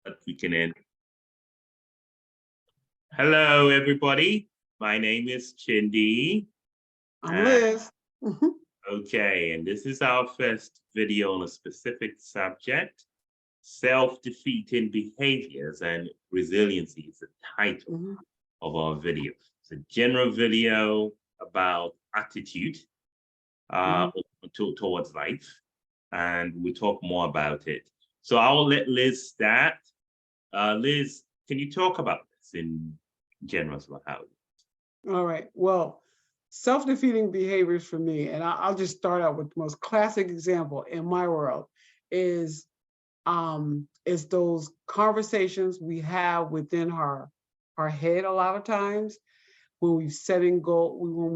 But we can end. Hello, everybody. My name is Chindi. I'm Liz. Okay, and this is our first video on a specific subject, self-defeating behaviors and resiliency is the title of our video. It's a general video about attitude towards life, and we talk more about it. So I'll let Liz start. Liz, can you talk about this in general? How? All right. Well, self-defeating behaviors for me, and I'll just start out with the most classic example in my world is those conversations we have within our head a lot of times when we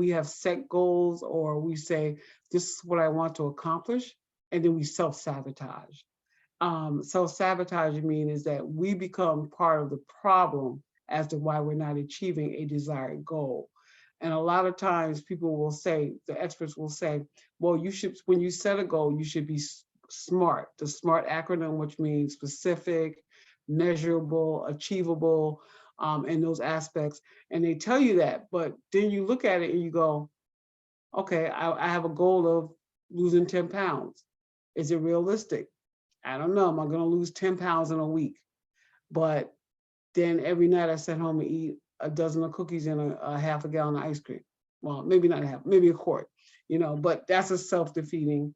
have set goals, or we say, this is what I want to accomplish, and then we self-sabotage. Self-sabotage is that we become part of the problem as to why we're not achieving a desired goal. And a lot of times people will say, the experts will say, well, when you set a goal, you should be SMART, the SMART acronym, which means specific, measurable, achievable, and those aspects. And they tell you that, but then you look at it and you go, okay, I have a goal of losing 10 pounds. Is it realistic? I don't know. Am I going to lose 10 pounds in a week? But then every night I sit home and eat a dozen of cookies and a half a gallon of ice cream. Well, maybe not a half, maybe a quart, but that's a self-defeating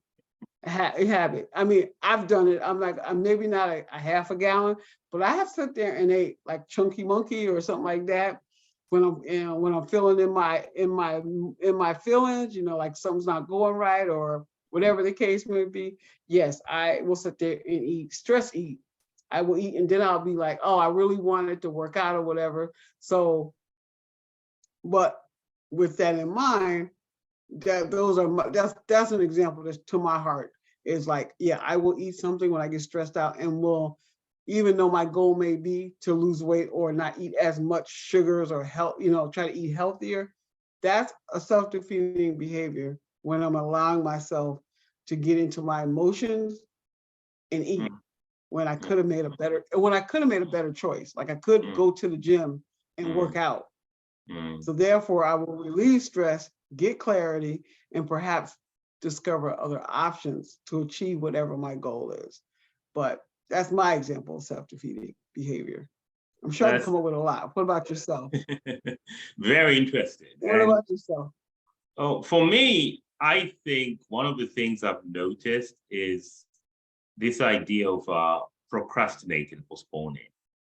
habit. I mean, I've done it. I'm maybe not a half a gallon, but I have sat there and ate like Chunky Monkey or something like that when I'm feeling in my feelings, like something's not going right or whatever the case may be. Yes, I will sit there and eat. I will eat, and then I'll be like, oh, I really wanted to work out or whatever. So, but with that in mind, that's an example that's to my heart. Is like, yeah, I will eat something when I get stressed out, and will, even though my goal may be to lose weight or not eat as much sugars or try to eat healthier. That's a self-defeating behavior when I'm allowing myself to get into my emotions and eat. When I could have made a better choice, like I could go to the gym and work out. So therefore, I will relieve stress, get clarity, and perhaps discover other options to achieve whatever my goal is. But that's my example of self-defeating behavior. I'm sure I can come up with a lot. What about yourself? Very interesting. What about yourself? Oh, for me, I think one of the things I've noticed is this idea of procrastinating, postponing,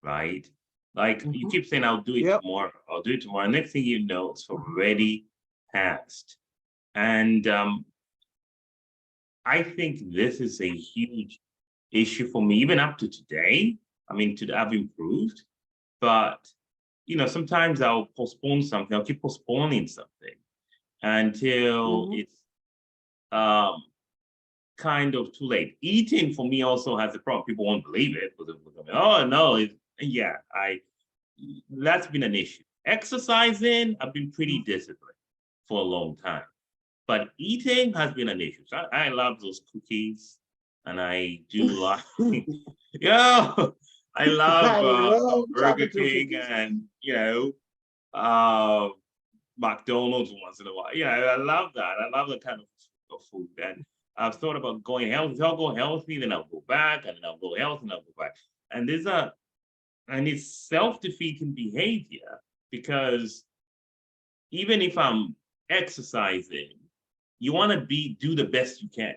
right? Like you keep saying, I'll do it tomorrow. I'll do it tomorrow. Next thing you know, it's already past. And I think this is a huge issue for me, even up to today. I mean, I've improved, but sometimes I'll postpone something. I'll keep postponing something until it's kind of too late. Eating for me also has a problem. People won't believe it. Oh no, that's been an issue. Exercising, I've been pretty disciplined for a long time, but eating has been an issue. So I love those cookies, and I do like, I love Burger King and McDonald's once in a while. I love that. I love that kind of food. And I've thought about going healthy. If I'll go healthy, then I'll go back, and then I'll go healthy, and I'll go back. And it's self-defeating behavior, because even if I'm exercising, you want to do the best you can,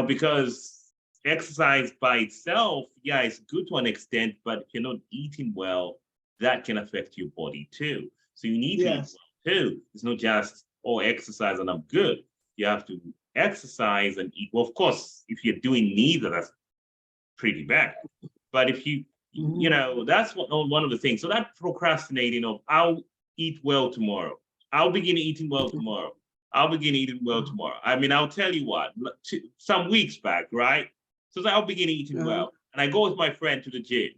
because exercise by itself, it's good to an extent, but if you're not eating well, that can affect your body too. So you need to eat well too. It's not just, exercise and I'm good. You have to exercise and eat. Well, of course, if you're doing neither, that's pretty bad. But if you, that's one of the things. So that procrastinating of, I'll eat well tomorrow. I'll begin eating well tomorrow. I'll begin eating well tomorrow. I mean, I'll tell you what, some weeks back, right? So I'll begin eating well. And I go with my friend to the gym.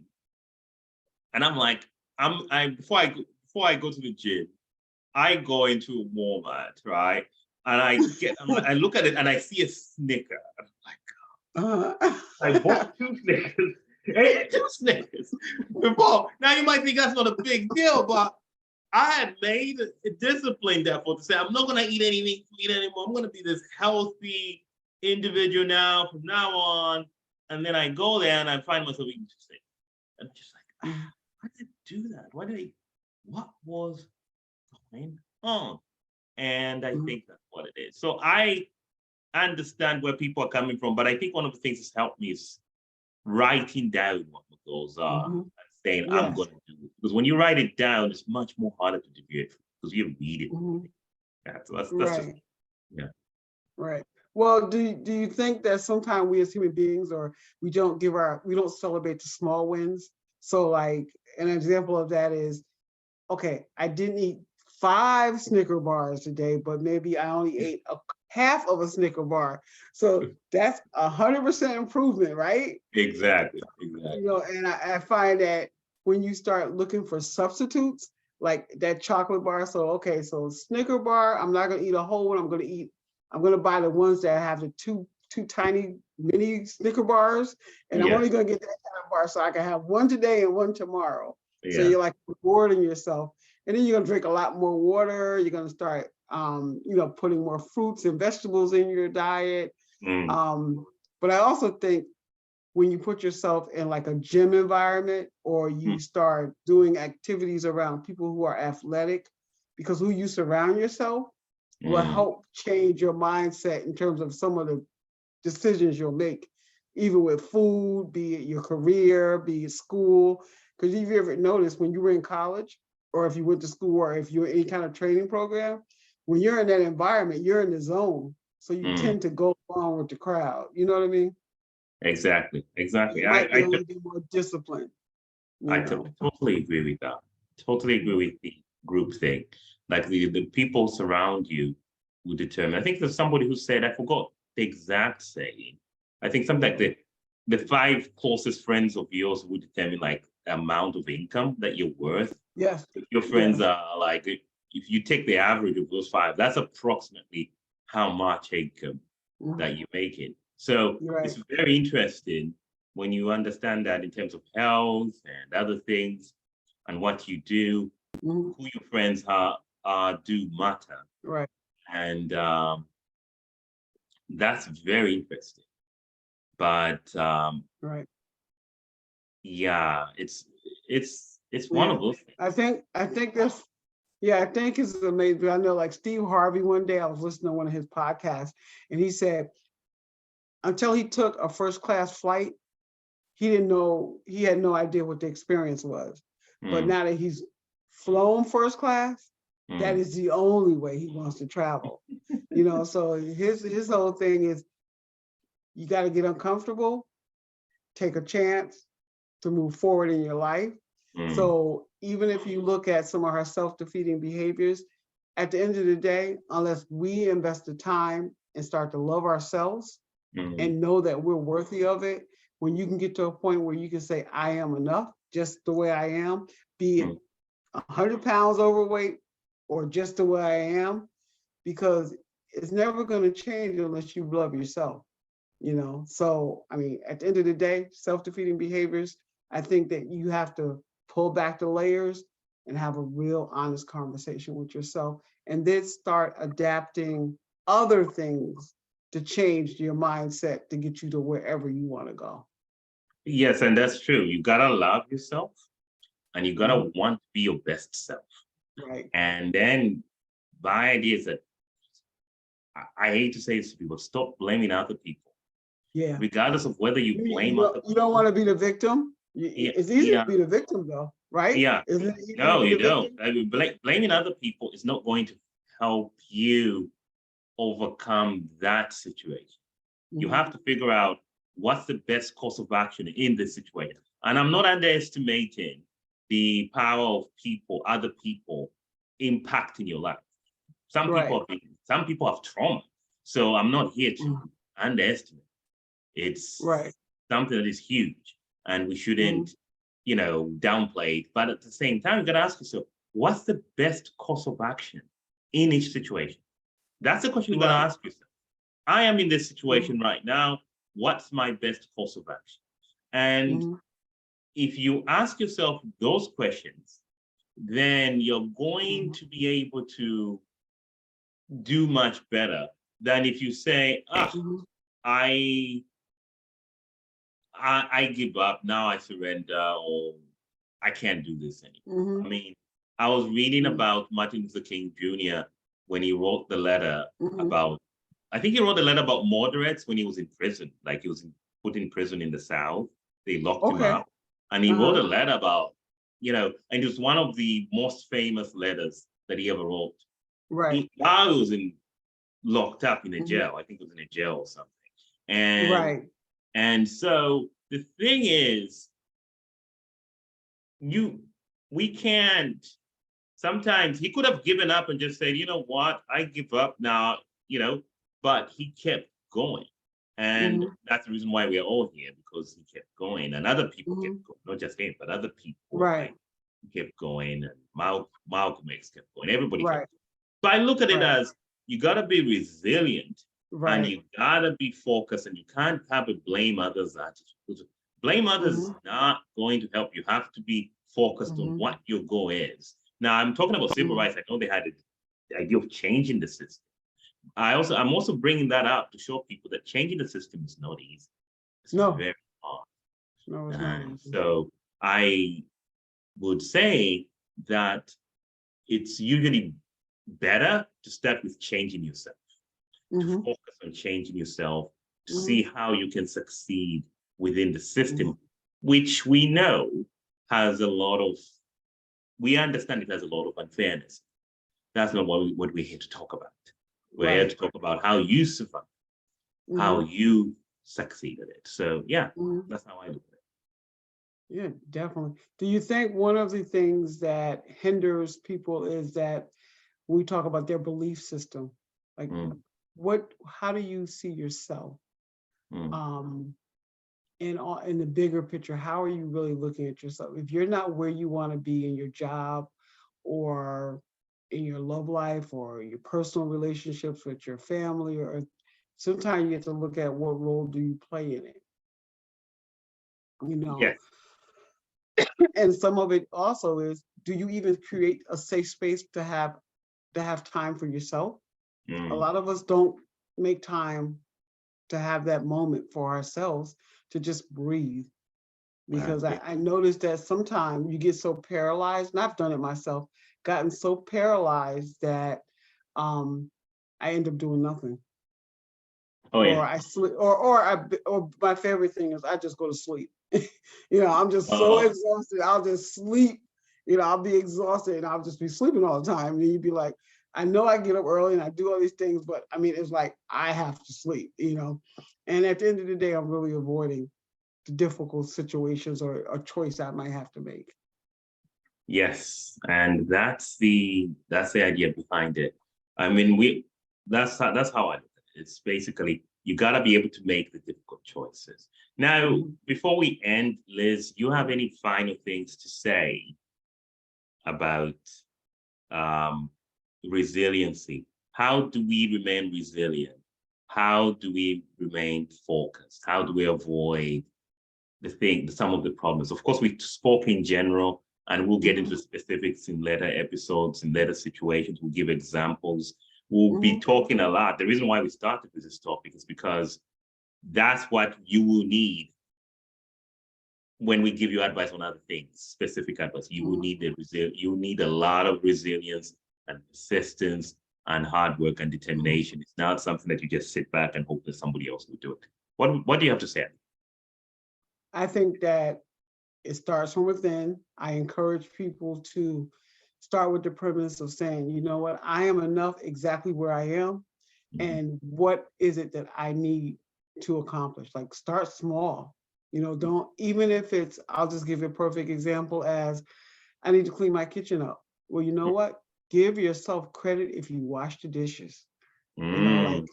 And I'm like, before I go to the gym, I go into Walmart, right? And I look at it and I see a Snicker. And I'm like, I bought 2 Snickers ate 2 Snickers before. Now you might think that's not a big deal, but I had made a disciplined effort to say, I'm not going to eat anything sweet anymore. I'm going to be this healthy individual now from now on. And then I go there and I find myself eating 2 Snickers. I'm just like, why did I do that? What was going on? And I think that's what it is. So I understand where people are coming from, but I think one of the things that's helped me is writing down what my goals are and saying, I'm going to do it. Because when you write it down, it's much more harder to deviate because you read it. Yeah, so that's just, yeah. Right. Well, do you think that sometimes we as human beings, or we don't celebrate the small wins? So like an example of that is, okay, I didn't eat 5 Snicker bars today, but maybe I only ate a half of a Snicker bar. So that's 100% improvement, right? Exactly. You know, and I find that when you start looking for substitutes, like that chocolate bar. So, okay, so Snicker bar, I'm not gonna eat a whole one. I'm gonna buy the ones that have the two tiny mini Snicker bars, and I'm only gonna get that kind of bar so I can have one today and one tomorrow. So you're like rewarding yourself. And then you're gonna drink a lot more water. You're gonna start, putting more fruits and vegetables in your diet. But I also think when you put yourself in like a gym environment, or you start doing activities around people who are athletic, because who you surround yourself will help change your mindset in terms of some of the decisions you'll make, even with food, be it your career, be it school. Because if you ever noticed when you were in college, or if you went to school, or if you're in any kind of training program, when you're in that environment, you're in the zone. So you tend to go along with the crowd. You know what I mean? Exactly. You might be a little bit more disciplined. I totally agree with that. Totally agree with the group thing. Like the people surround you will determine. I think there's somebody who said, I forgot the exact saying. I think something like the 5 closest friends of yours will determine like the amount of income that you're worth. Yes. If your friends are like, if you take the average of those 5, that's approximately how much income that you're making. So it's very interesting when you understand that in terms of health and other things and what you do, who your friends are do matter. Right. And that's very interesting. But yeah, it's one of those things. I think that's I think it's amazing. I know, like Steve Harvey, one day I was listening to one of his podcasts, and he said until he took a first class flight, he had no idea what the experience was. But now that he's flown first class, that is the only way he wants to travel. So his whole thing is, you got to get uncomfortable, take a chance to move forward in your life. So even if you look at some of our self-defeating behaviors, at the end of the day, unless we invest the time and start to love ourselves and know that we're worthy of it, when you can get to a point where you can say, I am enough, just the way I am, be it 100 pounds overweight or just the way I am, because it's never going to change unless you love yourself. So I mean, at the end of the day, self-defeating behaviors, I think that you have to pull back the layers and have a real honest conversation with yourself, and then start adapting other things to change your mindset to get you to wherever you want to go. Yes, and that's true. You gotta love yourself, and you gotta want to be your best self. Right. And then my idea is that I hate to say this to people, stop blaming other people. Yeah. Regardless of whether you blame other people. You don't want to be the victim. It's easy to be the victim, though, right? Yeah. No, you don't. Victim? I mean, blaming other people is not going to help you overcome that situation. You have to figure out what's the best course of action in this situation. And I'm not underestimating the power of people, other people impacting your life. Some people have trauma. So I'm not here to underestimate. It's something that is huge, and we shouldn't, downplay it. But at the same time, you got to ask yourself, what's the best course of action in each situation? That's the question you got to ask yourself. I am in this situation right now. What's my best course of action? And if you ask yourself those questions, then you're going Mhm. to be able to do much better than if you say, ah, Mhm. I I give up now, I surrender, or I can't do this anymore. I Mhm. mean, I was reading Mhm. about Martin Luther King Jr. when he wrote the letter Mhm. about, I think he wrote a letter about moderates when he was in prison, like he was put in prison in the South. They locked him Okay. up. And he wrote Uh-huh. a letter about, and it was one of the most famous letters that he ever wrote. Right. While he was locked up in a Mhm. jail, I think it was in a jail or something. And Right. and so the thing is, you we can't sometimes he could have given up and just said, you know what, I give up now, but he kept going. And Mhm. that's the reason why we're all here, because he kept going and other people kept Mhm. going, not just him, but other people Right. like kept going, and Malcolm X kept going, everybody kept Right. going. So I look at it Right. as you gotta be resilient and Right. you gotta be focused, and you can't have a blame others attitude. Blame others is Mhm. not going to help. You have to be focused on Mhm. what your goal is. Now, I'm talking about civil Mhm. rights. I know they had the idea of changing the system. I'm also bringing that up to show people that changing the system is not easy. It's No. very hard. No, it's not And easy. so I would say that it's usually better to start with changing yourself, to Mhm. focus on changing yourself, to see Mhm. how you can succeed within the Mhm. system, which we know has a lot of, we understand it has a lot of unfairness. That's not what we're here to talk about. We're here to Right. talk about how you survive, how Mhm. you succeed at it. So yeah, Mhm. that's how I look at it. Yeah, definitely. Do you think one of the things that hinders people is that we talk about their belief system? Like, Mm, how do you see yourself? mm, Um, in the bigger picture, how are you really looking at yourself? If you're not where you want to be in your job or in your love life or your personal relationships with your family, or sometimes you have to look at what role do you play in it, you know? yes. And some of it also is, do you even create a safe space to have time for yourself? A Mm, lot of us don't make time to have that moment for ourselves to just breathe. I Because agree. I noticed that sometimes you get so paralyzed, and I've done it myself, gotten so paralyzed that um, I end up doing nothing. Oh yeah. Or I sleep, or my favorite thing is I just go to sleep. I'm just so Oh exhausted. I'll just sleep. I'll be exhausted and I'll just be sleeping all the time. And you'd be like, I know I get up early and I do all these things, but I mean, it's like I have to sleep. And at the end of the day, I'm really avoiding the difficult situations or a choice I might have to make. yes, and that's the idea behind it. I mean, that's how I look at it. It's basically you got to be able to make the difficult choices. Now, Mhm. before we end, Liz, you have any final things to say about um, resiliency? How do we remain resilient? How do we remain focused? How do we avoid some of the problems? Of course, we spoke in general, and we'll get Mhm. into specifics in later episodes, in later situations. We'll give examples. We'll be Mhm. talking a lot. The reason why we started with this topic is because that's what you will need when we give you advice on other things, specific advice. You will Mhm. need you need a lot of resilience and persistence and hard work and Mhm. determination. It's not something that you just sit back and hope that somebody else will do it. What do you have to say? I think that it starts from within. I encourage people to start with the premise of saying, you know what, I am enough exactly where I am. Mhm. And what is it that I need to accomplish? Like start small. Don't, even if it's, I'll just give you a perfect example as I need to clean my kitchen up. Well, you know what? Give yourself credit if you wash the dishes. Like,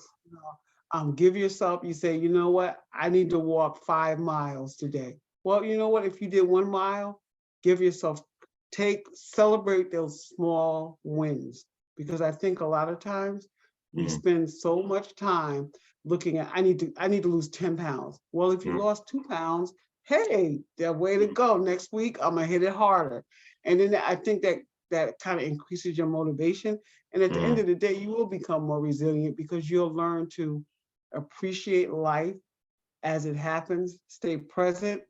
Mm, give yourself, you say, you know what, I need to walk 5 miles today. Well, you know what, if you did 1 mile, give yourself, celebrate those small wins. Because I think a lot of times we mm, spend so much time looking at, I need to lose 10 pounds. Well, if you mm, lost 2 pounds, hey, that way to go. Next week, I'm gonna hit it harder. And then I think that kind of increases your motivation. And at the end Mm, of the day, you will become more resilient because you'll learn to appreciate life as it happens, stay present.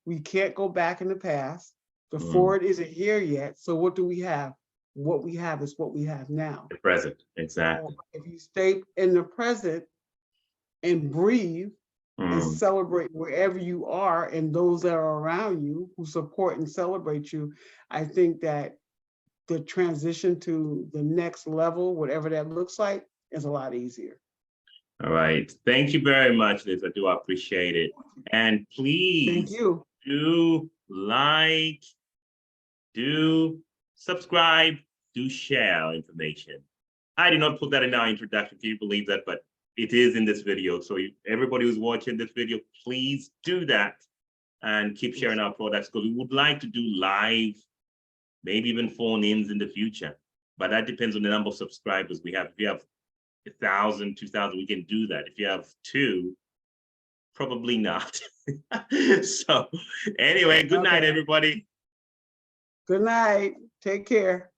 We can't go back in the past. The mm. forward isn't here yet. So what do we have? What we have is what we have now. The present, So exactly. if you stay in the present and breathe and Mm. celebrate wherever you are and those that are around you who support and celebrate you, I think that the transition to the next level, whatever that looks like, is a lot easier. All right. Thank you very much, Liz. I do appreciate it. And Thank please you. do like, do subscribe, do share information. I did not put that in our introduction. Can you believe that? But it is in this video. So everybody who's watching this video, please do that and keep sharing our products because we would like to do live, maybe even phone-ins in the future. But that depends on the number of subscribers we have. If you have 1,000, 2,000, we can do that. If you have 2, probably not. So anyway, good night, Okay. everybody. Good night. Take care.